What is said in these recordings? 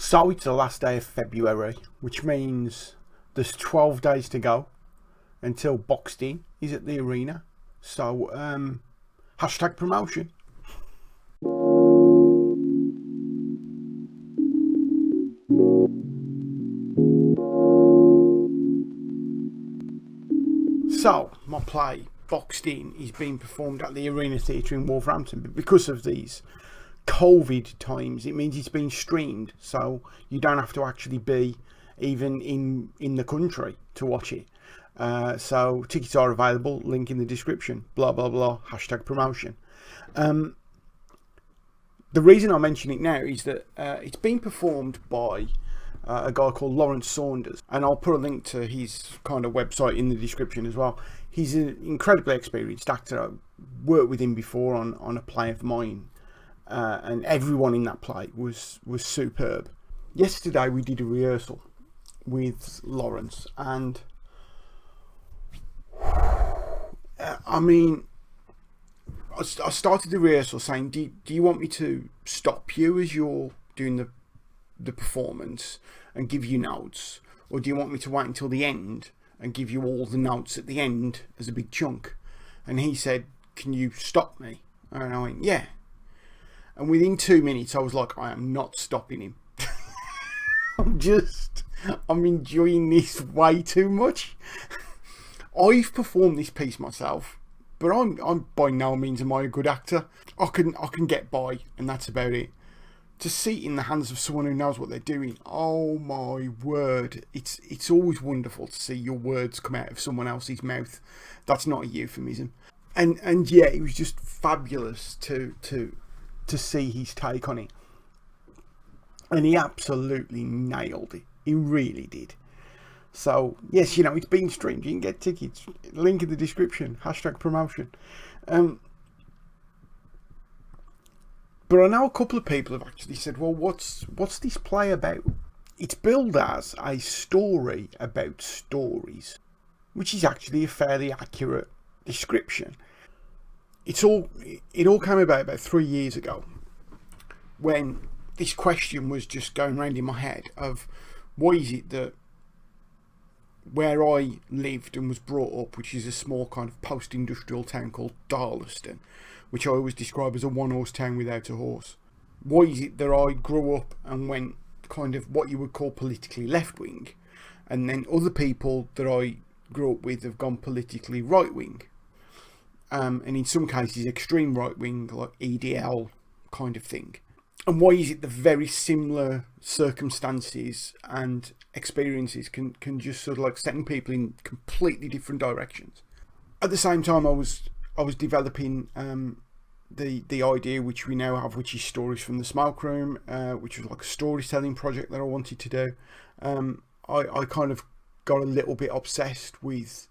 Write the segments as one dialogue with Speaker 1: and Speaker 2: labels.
Speaker 1: So it's the last day of February, which means there's 12 days to go until Boxed In is at the arena. So, hashtag promotion. So, my play, Boxed In, is being performed at the Arena Theatre in Wolverhampton. But because of these COVID times, it means it's being streamed. So, you don't have to actually be even in the country to watch it. So, tickets are available, link in the description, blah, blah, blah, hashtag promotion. The reason I mention it now is that it's being performed by a guy called Lawrence Saunders, and I'll put a link to his kind of website in the description as well. He's an incredibly experienced actor. I worked with him before on a play of mine, and everyone in that play was superb. Yesterday we did a rehearsal with Lawrence, and I mean, I started the rehearsal saying, do you want me to stop you as you're doing the performance and give you notes, or do you want me to wait until the end and give you all the notes at the end as a big chunk? And he said, can you stop me? And I went, yeah. And within 2 minutes I was like, I am not stopping him. I'm enjoying this way too much. I've performed this piece myself, but I'm by no means am I a good actor. I can get by, and that's about it. To see it in the hands of someone who knows what they're doing, oh my word, it's always wonderful to see your words come out of someone else's mouth. That's not a euphemism. And yeah, it was just fabulous to see his take on it. And he absolutely nailed it. He really did. So yes, it's being streamed. You can get tickets. Link in the description. Hashtag promotion. But I know a couple of people have actually said, well, what's this play about? It's billed as a story about stories, which is actually a fairly accurate description. It all came about 3 years ago, when this question was just going around in my head of, why is it that where I lived and was brought up, which is a small kind of post-industrial town called Darlaston, which I always describe as a one-horse town without a horse. Why is it that I grew up and went kind of what you would call politically left-wing, and then other people that I grew up with have gone politically right-wing, and in some cases extreme right-wing, like EDL kind of thing? And why is it the very similar circumstances and experiences can just sort of like send people in completely different directions? At the same time, I was developing the idea which we now have, which is Stories from the Smoke Room, which was like a storytelling project that I wanted to do. I kind of got a little bit obsessed with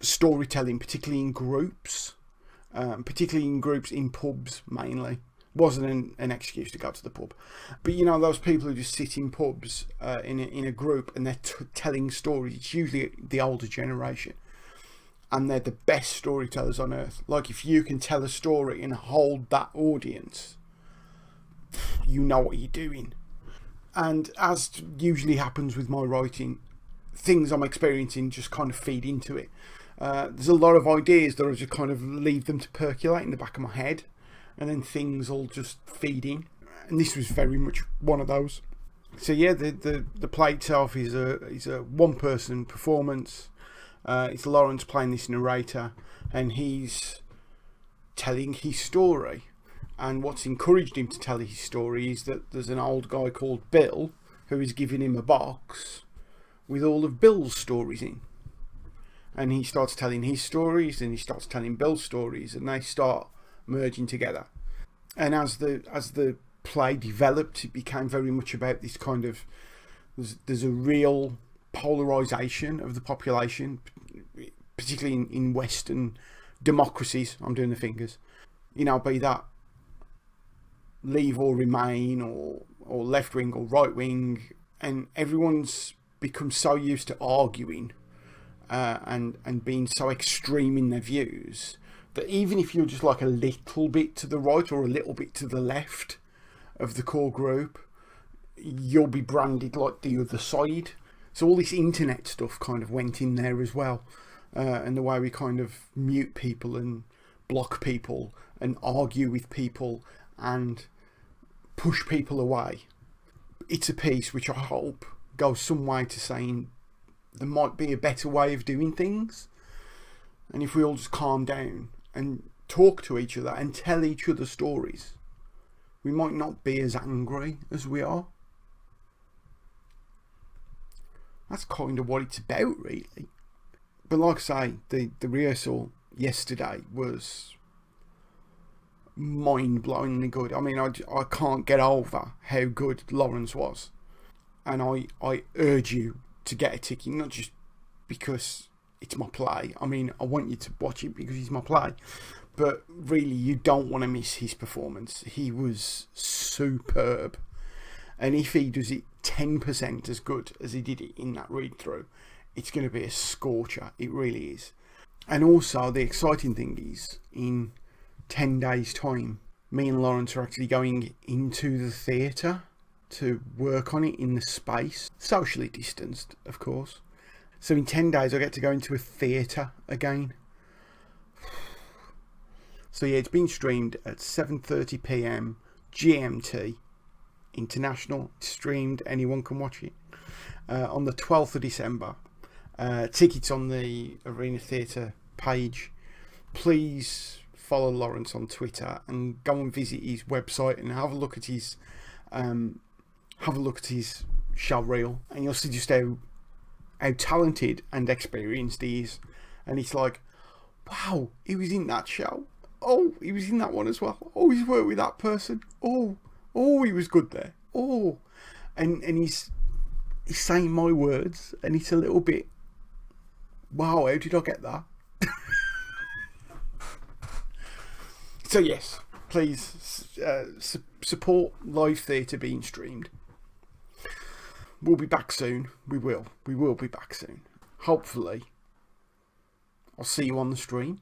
Speaker 1: storytelling, particularly in groups in pubs mainly. Wasn't an excuse to go to the pub, but those people who just sit in pubs in a group and they're telling stories. It's usually the older generation, and they're the best storytellers on earth. Like, if you can tell a story and hold that audience, you know what you're doing. And as usually happens with my writing, things I'm experiencing just kind of feed into it. There's a lot of ideas that I just kind of leave them to percolate in the back of my head, and then things all just feed in. And this was very much one of those. So yeah, the play itself is a one-person performance. It's Lawrence playing this narrator, and he's telling his story. And what's encouraged him to tell his story is that there's an old guy called Bill who is giving him a box with all of Bill's stories in. And he starts telling his stories, and he starts telling Bill's stories, and they start merging together. And as the play developed, it became very much about this kind of, there's a real polarisation of the population, particularly in Western democracies. I'm doing the fingers, be that Leave or Remain, or left wing or right wing, and everyone's become so used to arguing and being so extreme in their views that even if you're just like a little bit to the right or a little bit to the left, of the core group, you'll be branded like the other side. So all this internet stuff kind of went in there as well. And the way we kind of mute people and block people and argue with people and push people away. It's a piece which I hope goes some way to saying there might be a better way of doing things. And if we all just calm down and talk to each other and tell each other stories, we might not be as angry as we are. That's kind of what it's about, really. But like I say, the rehearsal yesterday was mind-blowingly good. I mean, I can't get over how good Lawrence was. And I urge you to get a ticket, not just because it's my play. I mean, I want you to watch it because he's my play. But really, you don't want to miss his performance. He was superb. And if he does it 10% as good as he did it in that read-through, it's going to be a scorcher. It really is. And also, the exciting thing is, in 10 days' time, me and Lawrence are actually going into the theatre to work on it in the space. Socially distanced, of course. So in 10 days, I get to go into a theatre again. So yeah, it's been streamed at 7:30 PM GMT. International. It's streamed. Anyone can watch it. On the 12th of December. Tickets on the Arena Theatre page. Please follow Lawrence on Twitter and go and visit his website and have a look at his show reel, and you'll see just how talented and experienced he is. And it's like, wow, he was in that show. Oh, he was in that one as well. Oh, he's worked with that person. Oh, he was good there. Oh, and he's saying my words, and it's a little bit, wow, how did I get that? So yes, please support live theatre being streamed. We'll be back soon. We will be back soon. Hopefully, I'll see you on the stream.